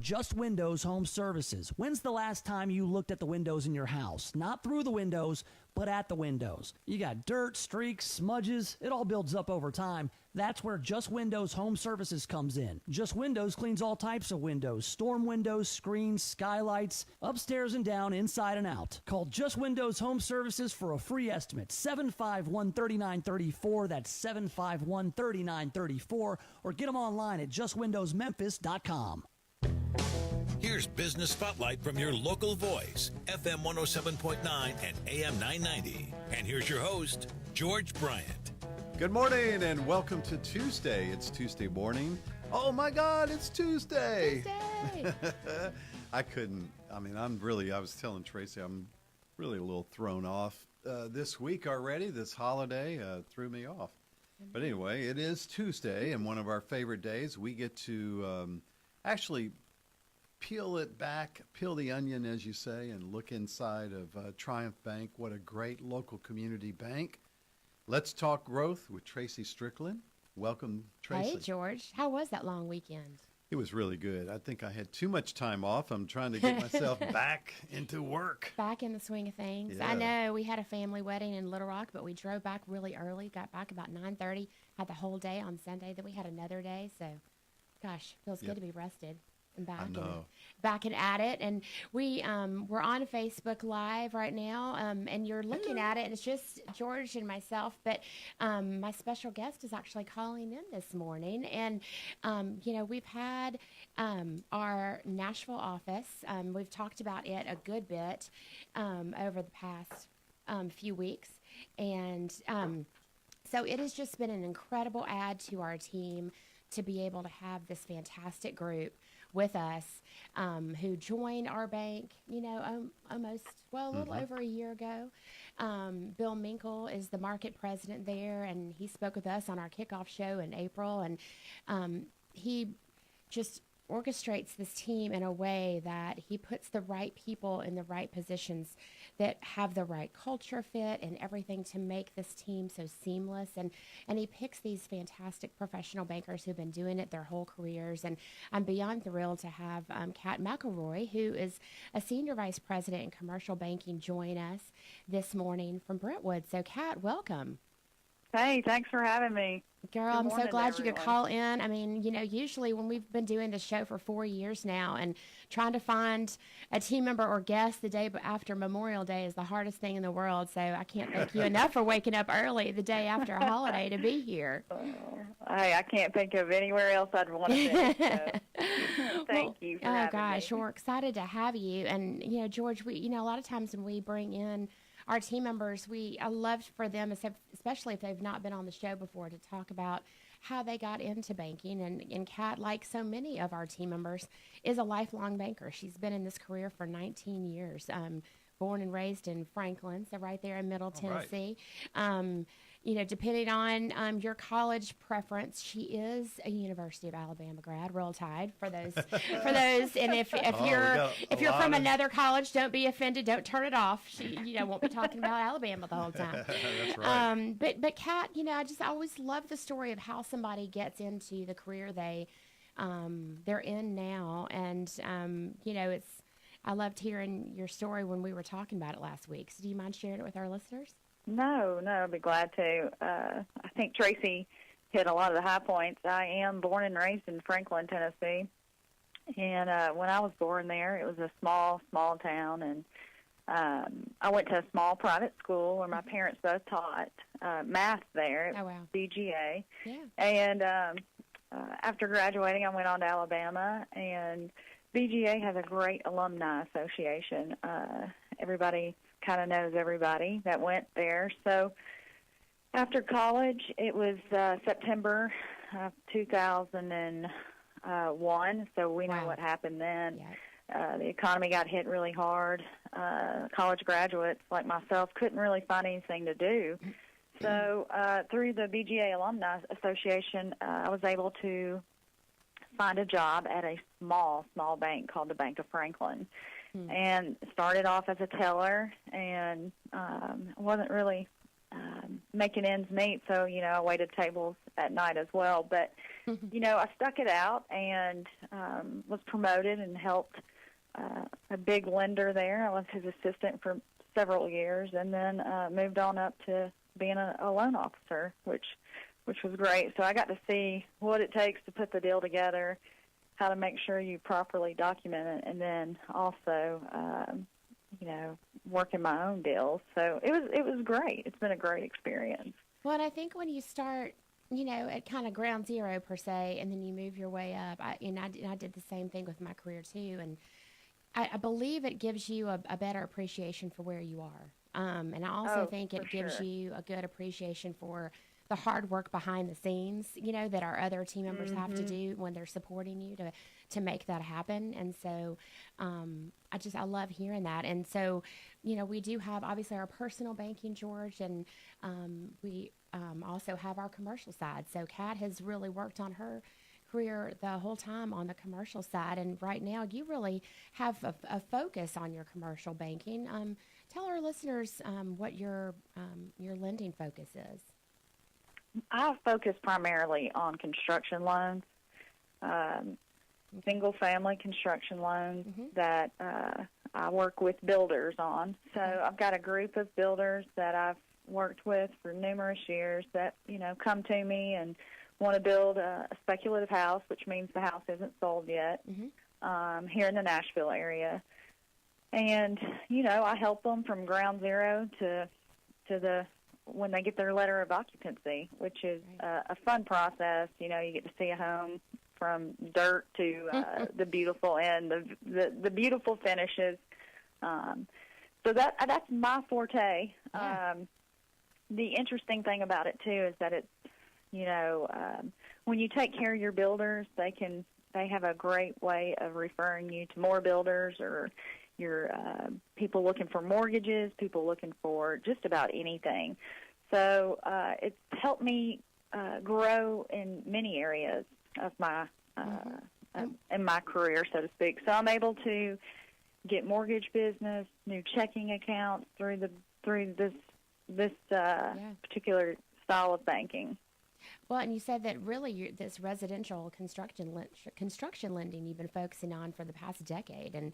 Just Windows Home Services. When's the last time you looked at the windows in your house? Not through the windows, but at the windows. You got dirt, streaks, smudges. It all builds up over time. That's where Just Windows Home Services comes in. Just Windows cleans all types of windows. Storm windows, screens, skylights, upstairs and down, inside and out. Call Just Windows Home Services for a free estimate. 751-3934. That's 751-3934. Or get them online at justwindowsmemphis.com. Here's Business Spotlight from your local voice, FM 107.9 and AM 990. And here's your host, George Bryant. Good morning and welcome to Tuesday. It's Tuesday morning. Oh my God, it's Tuesday. I was telling Tracy, I'm really a little thrown off this week already. This holiday threw me off. But anyway, it is Tuesday and one of our favorite days. We get to actually peel the onion, as you say, and look inside of Triumph Bank. What a great local community bank. Let's talk growth with Tracy Strickland. Welcome, Tracy. Hey, George. How was that long weekend? It was really good. I think I had too much time off. I'm trying to get myself back into work. Back in the swing of things. Yeah. I know we had a family wedding in Little Rock, but we drove back really early, got back about 9:30, had the whole day on Sunday. Then we had another day. So, gosh, feels good to be rested. And back and at it, and we're on Facebook Live right now, and you're looking at it, and it's just George and myself, but my special guest is actually calling in this morning, and we've had our Nashville office. We've talked about it a good bit over the past few weeks, and so it has just been an incredible add to our team to be able to have this fantastic group with us, who joined our bank, a little over a year ago. Bill Minkle is the market president there, and he spoke with us on our kickoff show in April, and he just orchestrates this team in a way that he puts the right people in the right positions that have the right culture fit and everything to make this team so seamless. And he picks these fantastic professional bankers who've been doing it their whole careers. And I'm beyond thrilled to have Kat McElroy, who is a senior vice president in commercial banking, join us this morning from Brentwood. So, Kat, welcome. Hey, thanks for having me. Girl, I'm so glad you could call in. I mean, usually when we've been doing this show for 4 years now and trying to find a team member or guest the day after Memorial Day is the hardest thing in the world. So I can't thank you enough for waking up early the day after a holiday to be here. Hey, I can't think of anywhere else I'd want to be. So. Thank you for having me. Oh, gosh, we're excited to have you. And, George, we, a lot of times when we bring in our team members, I love for them, especially if they've not been on the show before, to talk about how they got into banking. And Kat, like so many of our team members, is a lifelong banker. She's been in this career for 19 years, born and raised in Franklin, so right there in Middle Tennessee. Right. Depending on your college preference, she is a University of Alabama grad. Roll Tide for those. And if you're from another college, don't be offended. Don't turn it off. She won't be talking about Alabama the whole time. That's right. But Kat, I always love the story of how somebody gets into the career they're in now, and I loved hearing your story when we were talking about it last week. So do you mind sharing it with our listeners? No, I'd be glad to. I think Tracy hit a lot of the high points. I am born and raised in Franklin, Tennessee. And when I was born there, it was a small town. And I went to a small private school where my parents both taught math there at BGA. Yeah. And after graduating, I went on to Alabama. And BGA has a great alumni association. Everybody kind of knows everybody that went there. So after college, it was September of 2001, so we know what happened then. Yeah. The economy got hit really hard. College graduates like myself couldn't really find anything to do. So through the BGA Alumni Association, I was able to find a job at a small bank called the Bank of Franklin. And started off as a teller, and wasn't really making ends meet, so I waited tables at night as well. But I stuck it out and was promoted and helped a big lender there. I was his assistant for several years, and then moved on up to being a loan officer, which was great. So I got to see what it takes to put the deal together, how to make sure you properly document it, and then also, working my own deals. So it was great. It's been a great experience. Well, and I think when you start, at kind of ground zero per se, and then you move your way up, I did the same thing with my career too, and I believe it gives you a better appreciation for where you are. And I also think it gives you a good appreciation for the hard work behind the scenes, that our other team members have to do when they're supporting you to make that happen. And so I love hearing that. And so, we do have obviously our personal banking, George, and we also have our commercial side. So Kat has really worked on her career the whole time on the commercial side, and right now you really have a focus on your commercial banking. Tell our listeners what your lending focus is. I focus primarily on construction loans, single-family construction loans that I work with builders on. So I've got a group of builders that I've worked with for numerous years that, come to me and want to build a speculative house, which means the house isn't sold yet, here in the Nashville area. And, I help them from ground zero to when they get their letter of occupancy, which is a fun process. You get to see a home from dirt to the beautiful end, the beautiful finishes. So that's my forte. Yeah. The interesting thing about it too is that it's, when you take care of your builders, they have a great way of referring you to more builders, or your people looking for mortgages, people looking for just about anything. So it's helped me grow in many areas of my in my career, so to speak. So I'm able to get mortgage business, new checking accounts through this particular style of banking. Well, and you said that really this residential construction lending you've been focusing on for the past decade. And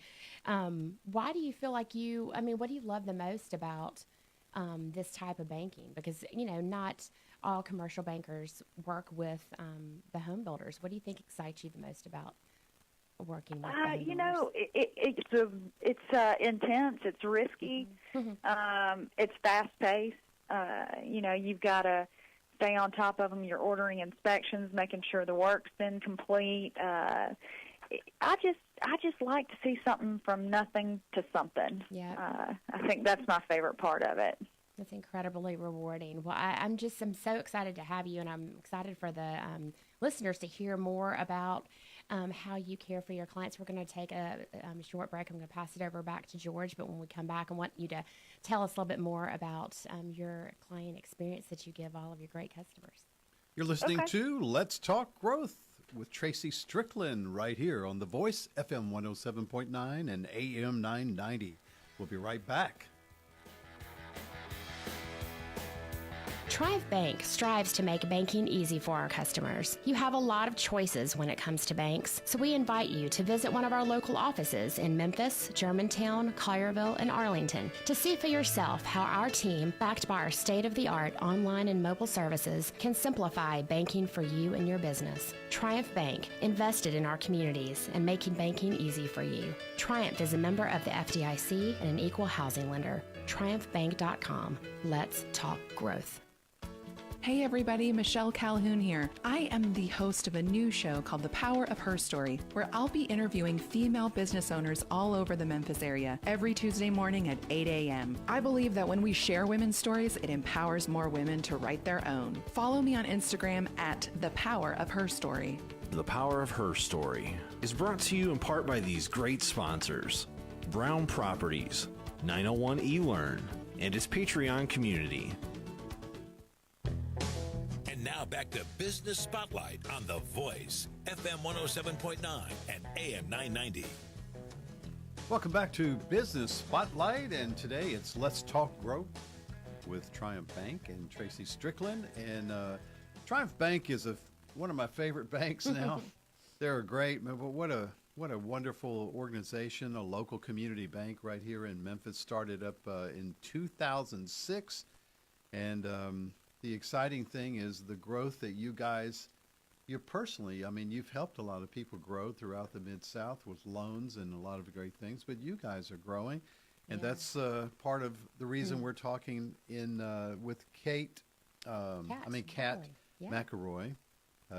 why do you feel like what do you love the most about this type of banking? Because, not all commercial bankers work with the home builders. What do you think excites you the most about working with the home builders? It's intense. It's risky. It's fast-paced. You've got to stay on top of them. You're ordering inspections, making sure the work's been complete. I just like to see something from nothing to something. Yeah. I think that's my favorite part of it. That's incredibly rewarding. Well, I'm so excited to have you, and I'm excited for the listeners to hear more about how you care for your clients. We're going to take a short break. I'm going to pass it over back to George, but when we come back, I want you to tell us a little bit more about your client experience that you give all of your great customers. You're listening to Let's Talk Growth with Tracy Strickland right here on The Voice, FM 107.9 and AM 990. We'll be right back. Triumph Bank strives to make banking easy for our customers. You have a lot of choices when it comes to banks, so we invite you to visit one of our local offices in Memphis, Germantown, Collierville, and Arlington to see for yourself how our team, backed by our state-of-the-art online and mobile services, can simplify banking for you and your business. Triumph Bank, invested in our communities and making banking easy for you. Triumph is a member of the FDIC and an equal housing lender. TriumphBank.com. Let's talk growth. Hey everybody, Michelle Calhoun here. I am the host of a new show called The Power of Her Story, where I'll be interviewing female business owners all over the Memphis area every Tuesday morning at 8 a.m. I believe that when we share women's stories, it empowers more women to write their own. Follow me on Instagram at The Power of Her Story. The Power of Her Story is brought to you in part by these great sponsors: Brown Properties, 901 eLearn, and its Patreon community. Now back to Business Spotlight on The Voice, FM 107.9 and AM 990. Welcome back to Business Spotlight, and today it's Let's Talk Growth with Triumph Bank and Tracy Strickland. And Triumph Bank is a one of my favorite banks now. They're great, but what a wonderful organization, a local community bank right here in Memphis. Started up in 2006, and the exciting thing is the growth that you guys, you personally, I mean, you've helped a lot of people grow throughout the Mid-South with loans and a lot of great things, but you guys are growing, and that's part of the reason we're talking with Kat Yeah. McElroy,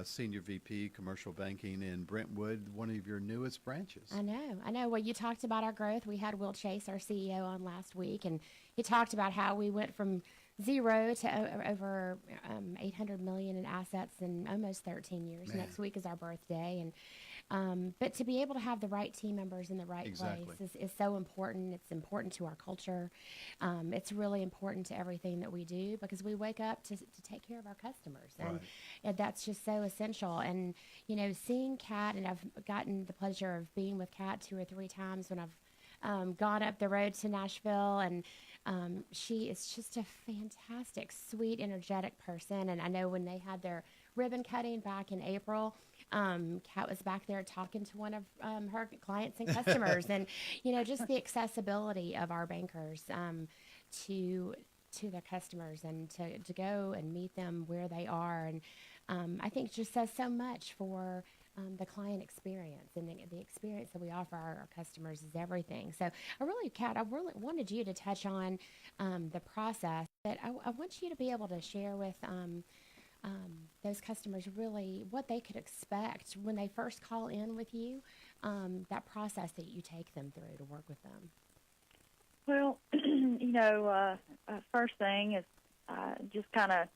Senior VP Commercial Banking in Brentwood, one of your newest branches. I know. Well, you talked about our growth. We had Will Chase, our CEO, on last week, and he talked about how we went from zero to over 800 million in assets in almost 13 years. Man. Next week is our birthday, and but to be able to have the right team members in the right place is so important. It's important to our culture. It's really important to everything that we do because we wake up to take care of our customers, and that's just so essential. And seeing Kat, and I've gotten the pleasure of being with Kat 2 or 3 times when I've gone up the road to Nashville, and she is just a fantastic, sweet, energetic person. And I know when they had their ribbon cutting back in April, Kat was back there talking to one of her clients and customers, and just the accessibility of our bankers to their customers, and to go and meet them where they are, and I think just says so much for the client experience, and the experience that we offer our customers is everything. So Kat, I really wanted you to touch on the process, but I want you to be able to share with those customers really what they could expect when they first call in with you, that process that you take them through to work with them. Well, first thing is just kind of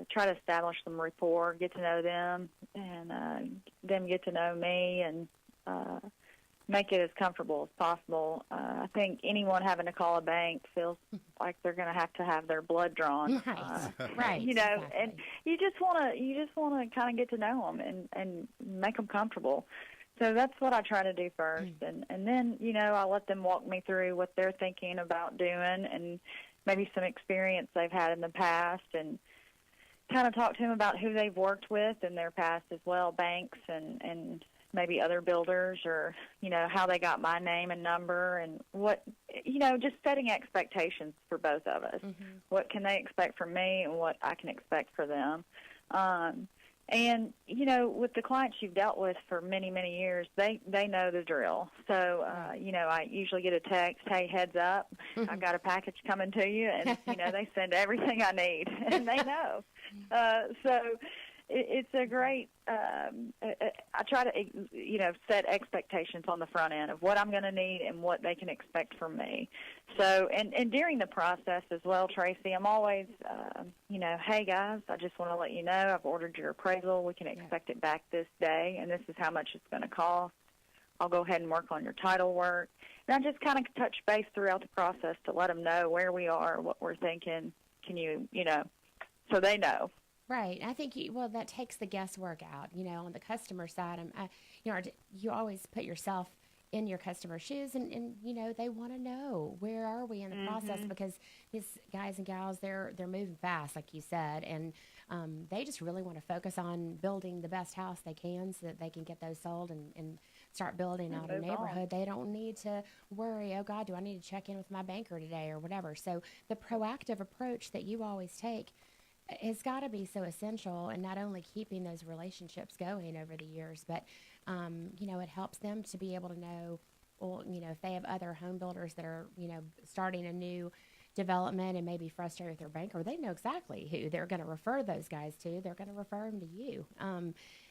try to establish some rapport, get to know them, and them get to know me, and make it as comfortable as possible. I think anyone having to call a bank feels like they're going to have their blood drawn. Right. Exactly. And you just want to kind of get to know them and make them comfortable. So that's what I try to do first, and then I let them walk me through what they're thinking about doing, and maybe some experience they've had in the past, and kind of talk to them about who they've worked with in their past as well, banks and maybe other builders, or how they got my name and number, and what just setting expectations for both of us. What can they expect from me, and what I can expect for them. And with the clients you've dealt with for many, many years, they know the drill. So I usually get a text, hey, heads up, I've got a package coming to you, and they send everything I need, and they know. So it's a great, I try to, set expectations on the front end of what I'm going to need and what they can expect from me. So, and during the process as well, Tracy, I'm always, hey guys, I just want to let you know I've ordered your appraisal. We can expect it back this day, and this is how much it's going to cost. I'll go ahead and work on your title work. And I just kind of touch base throughout the process to let them know where we are, what we're thinking. Can you, so they know. Right. I think that takes the guesswork out. On the customer side, you always put yourself in your customer's shoes, and they want to know where are we in the process, because these guys and gals, they're moving fast, like you said, and they just really want to focus on building the best house they can so that they can get those sold and start building out a neighborhood. They don't need to worry, oh God, do I need to check in with my banker today or whatever. So the proactive approach that you always take has got to be so essential, and not only keeping those relationships going over the years, but it helps them to be able to know, well, if they have other home builders that are, starting a new development and maybe frustrated with their banker, they know exactly who they're going to refer those guys to. They're going to refer them to you.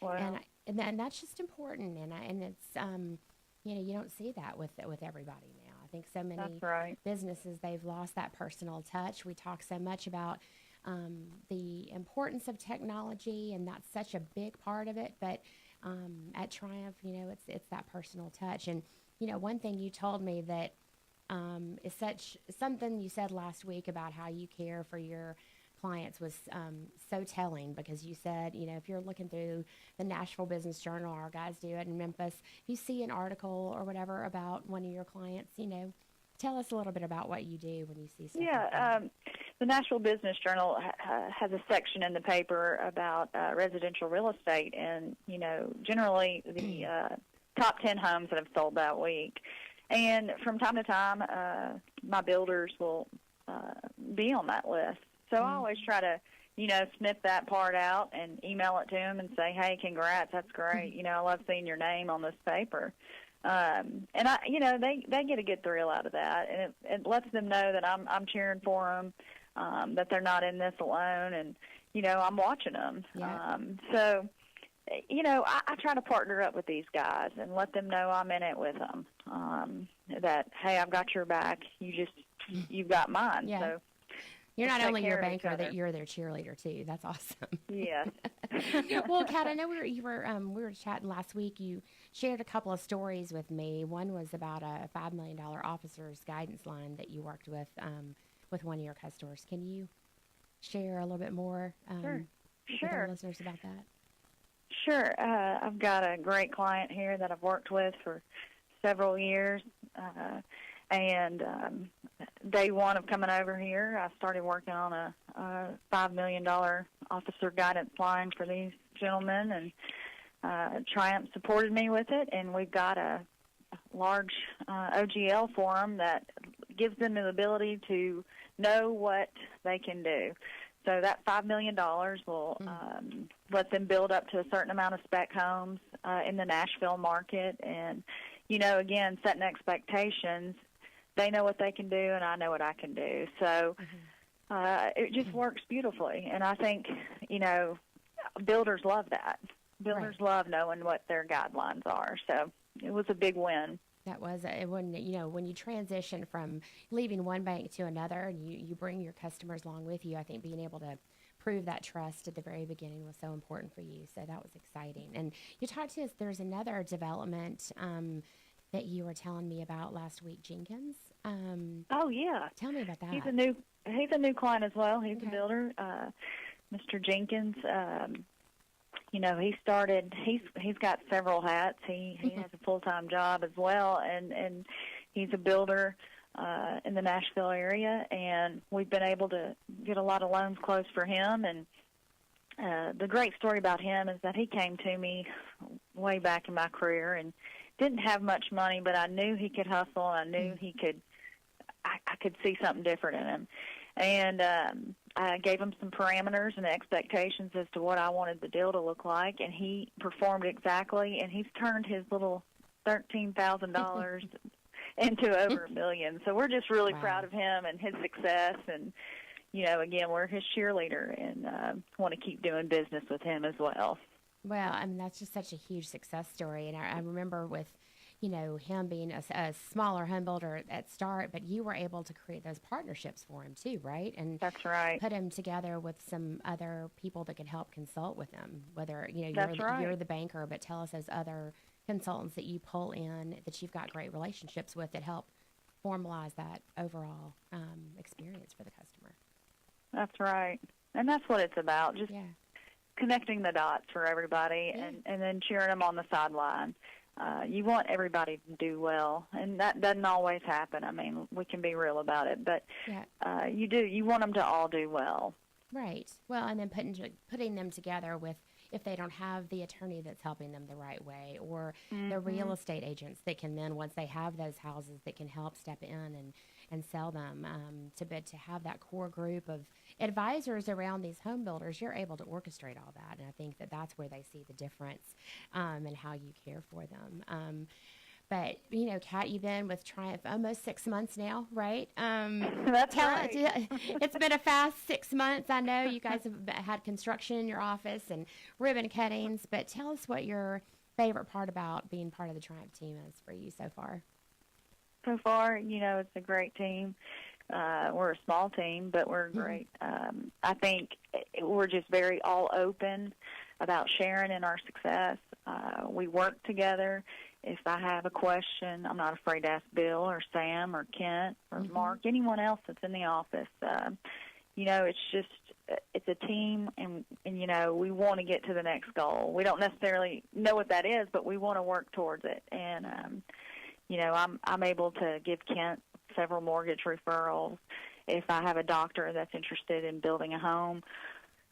Wow. And that's just important. And it's, you don't see that with everybody now. I think so many businesses, they've lost that personal touch. We talk so much about the importance of technology, and that's such a big part of it. But at Triumph, it's that personal touch. And one thing you told me that is something you said last week about how you care for your clients was so telling, because you said, if you're looking through the Nashville Business Journal, our guys do it in Memphis, if you see an article or whatever about one of your clients, tell us a little bit about what you do when you see something. Yeah, the Nashville Business Journal has a section in the paper about residential real estate, and, generally the top 10 homes that have sold that week. And from time to time, my builders will be on that list. So I always try to, snip that part out and email it to them and say, hey, congrats, that's great. I love seeing your name on this paper. And they get a good thrill out of that, and it lets them know that I'm cheering for them, that they're not in this alone, and I'm watching them. Yeah. So I try to partner up with these guys and let them know I'm in it with them. That hey, I've got your back. You've got mine. Yeah. So you're not only your care of each banker, other. that you're their cheerleader too. That's awesome. Yes. Well, Kat, I know we were chatting last week. You shared a couple of stories with me. One was about a $5 million officer's guidance line that you worked with one of your customers. Can you share a little bit more with our listeners about that? Sure. I've got a great client here that I've worked with for several years, and day one of coming over here, I started working on a $5 million officer guidance line for these gentlemen, and Triumph supported me with it, and we've got a large OGL for them that gives them the ability to know what they can do. So that $5 million will let them build up to a certain amount of spec homes in the Nashville market. And, again, setting expectations. They know what they can do, and I know what I can do. So it just works beautifully. And I think, builders love that. Builders love knowing what their guidelines are. So it was a big win. That was when you transition from leaving one bank to another, and you bring your customers along with you. I think being able to prove that trust at the very beginning was so important for you. So that was exciting. And you talked to us. There's another development that you were telling me about last week, Jenkins. Oh yeah, tell me about that. He's a new client as well. He's a builder, Mr. Jenkins. He started. He's got several hats. He has a full-time job as well, and he's a builder in the Nashville area. And we've been able to get a lot of loans closed for him. And the great story about him is that he came to me way back in my career and didn't have much money, but I knew he could hustle. And I knew he could. I could see something different in him. And I gave him some parameters and expectations as to what I wanted the deal to look like, and he performed exactly, and he's turned his little $13,000 into over $1 million. So we're just really proud of him and his success, and, again, we're his cheerleader, and want to keep doing business with him as well. Well, I mean, that's just such a huge success story, and I remember with him being a smaller home builder at start, but you were able to create those partnerships for him too, right? And that's right. Put him together with some other people that could help consult with him, whether, you're the banker, but tell us those other consultants that you pull in that you've got great relationships with that help formalize that overall experience for the customer. That's right. And that's what it's about, just connecting the dots for everybody and then cheering them on the sideline. You want everybody to do well, and that doesn't always happen. I mean, we can be real about it, but you do. You want them to all do well. Right. Well, and then putting them together with, if they don't have the attorney that's helping them the right way, or the real estate agents that can then, once they have those houses, that can help step in and sell them, to have that core group of advisors around these home builders, you're able to orchestrate all that. And I think that that's where they see the difference in how you care for them. But, Kat, you've been with Triumph almost 6 months now, right? That's right. It's been a fast 6 months. I know you guys have had construction in your office and ribbon cuttings, but tell us what your favorite part about being part of the Triumph team is for you so far. So far, it's a great team. We're a small team, but we're great. I think we're just very all open about sharing in our success. We work together. If I have a question, I'm not afraid to ask Bill or Sam or Kent or Mark, anyone else that's in the office. It's a team, and we want to get to the next goal. We don't necessarily know what that is, but we want to work towards it. And, I'm able to give Kent several mortgage referrals. if I have a doctor that's interested in building a home,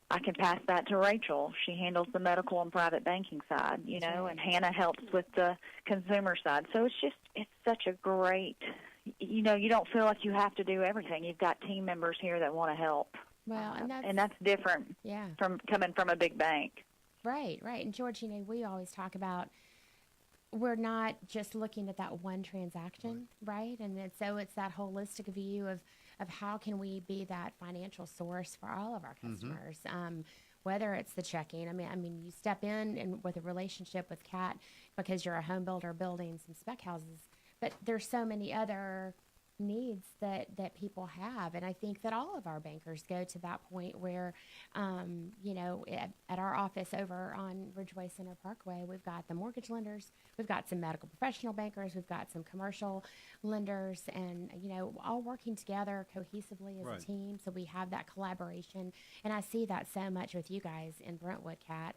I can pass that to Rachel. She handles the medical and private banking side, you know, and Hannah helps with the consumer side. So it's such a great, you know, you don't feel like you have to do everything. You've got team members here that want to help. Well, and that's different from coming from a big bank. Right. And George, you know, we always talk about we're not just looking at that one transaction, right? And so it's that holistic view of how can we be that financial source for all of our customers, whether it's the checking. I mean, you step in and with a relationship with Kat because you're a home builder building some spec houses, but there's so many other needs that people have. And I think that all of our bankers go to that point where, you know, at our office over on Ridgeway Center Parkway, we've got the mortgage lenders, we've got some medical professional bankers, we've got some commercial lenders, and, you know, all working together cohesively as a team. So we have that collaboration. And I see that so much with you guys in Brentwood, Kat.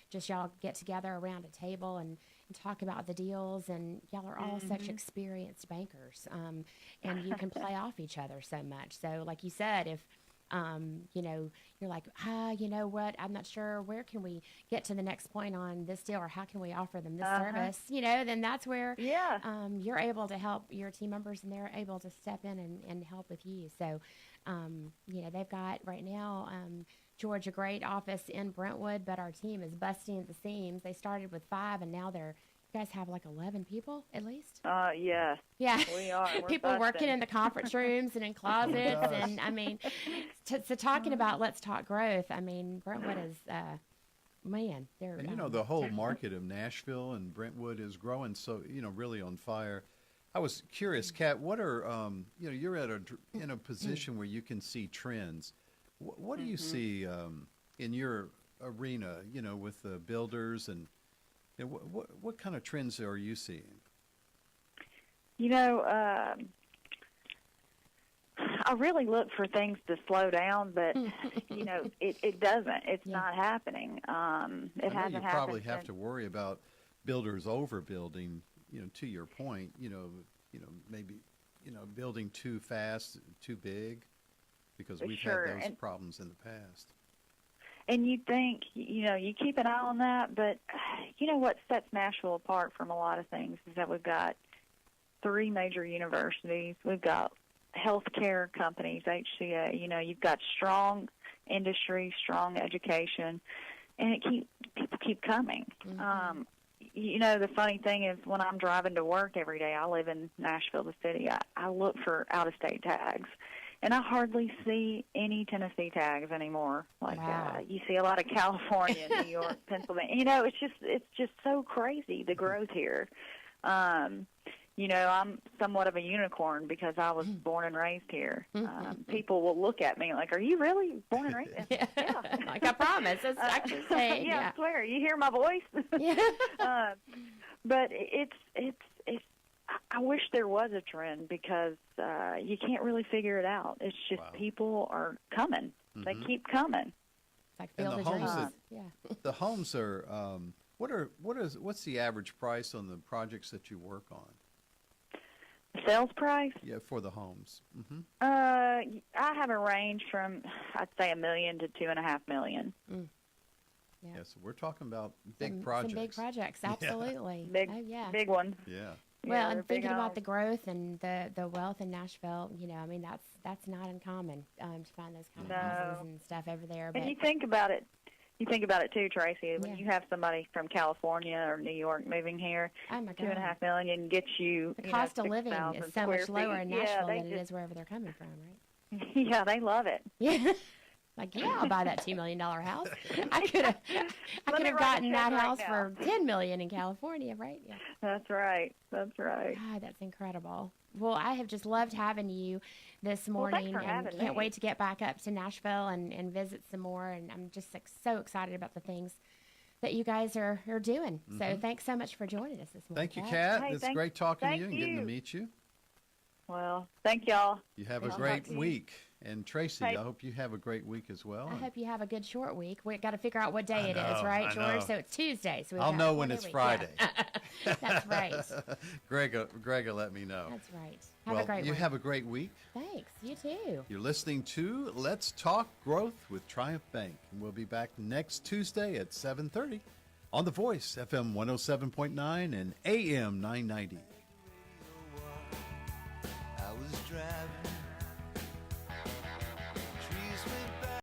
Just y'all get together around a table and talk about the deals, and y'all are all such experienced bankers, and you can play off each other so much. So like you said, if you know, you're like, you know what, I'm not sure, where can we get to the next point on this deal, or how can we offer them this service, you know, then that's where you're able to help your team members, and they're able to step in and help with you. So you know, they've got right now, George, a great office in Brentwood, but our team is busting at the seams. They started with 5, and now you guys have like 11 people at least? Yeah. Yeah. We are. We're people busting. working in the conference rooms and in closets. And I mean, so talking about let's talk growth, I mean, Brentwood is, man, they're. And you know, the whole market of Nashville and Brentwood is growing, so, you know, really on fire. I was curious, Kat, what are, you know, you're in a position where you can see trends. What do you see in your arena, you know, with the builders, and you know, what kind of trends are you seeing? You know, I really look for things to slow down, but you know, it doesn't. It's not happening. It hasn't happened. You probably have to worry about builders overbuilding. You know, to your point, you know, maybe, you know, building too fast, too big, because we've had those problems in the past. And you think, you know, you keep an eye on that, but you know what sets Nashville apart from a lot of things is that we've got 3 major universities, we've got healthcare companies, HCA, you know, you've got strong industry, strong education, and people keep coming. You know, the funny thing is when I'm driving to work every day, I live in Nashville, the city, I look for out-of-state tags. And I hardly see any Tennessee tags anymore. Like you see a lot of California, New York, Pennsylvania. You know, it's just so crazy, the growth here. You know, I'm somewhat of a unicorn because I was born and raised here. People will look at me like, "Are you really born and raised?" Yeah. Like I promise. That's actually saying. I swear. You hear my voice? But it's. I wish there was a trend because you can't really figure it out. It's just people are coming. They keep coming. It's like Field of Dreams. The homes are. What's the average price on the projects that you work on? Sales price? Yeah, for the homes. I have a range from, I'd say, $1 million to $2.5 million. Yeah, so we're talking about big projects. Some big projects, absolutely. Big ones. Yeah. Well, and thinking about the growth and the wealth in Nashville, you know, I mean, that's not uncommon to find those kind of houses and stuff over there. And you think about it. You think about it too, Tracy. When you have somebody from California or New York moving here, $2.5 million gets you. The cost of living is so much lower in Nashville than it is wherever they're coming from, right? Yeah, they love it. Yeah. Like, I'll buy that $2 million house. I could have gotten that house for $10 million in California, right? Yeah. That's right. That's right. God, that's incredible. Well, I have just loved having you this morning, and can't wait to get back up to Nashville and visit some more. And I'm just so excited about the things that you guys are doing. So thanks so much for joining us this morning. Thank you, Kat. It's great talking to you and getting to meet you. Well, thank y'all. You have a great week. And Tracy, Hey. I hope you have a great week as well. I hope you have a good short week. We got to figure out what day it is, know, right, I George? know. So it's Tuesday. So we've I'll got know one when day it's week. Friday. Yeah. That's right. Greg will let me know. That's right. Have well, a great you week. have a great week. Thanks. You too. You're listening to Let's Talk Growth with Triumph Bank. And we'll be back next Tuesday at 7:30 on The Voice, FM 107.9 and AM 990.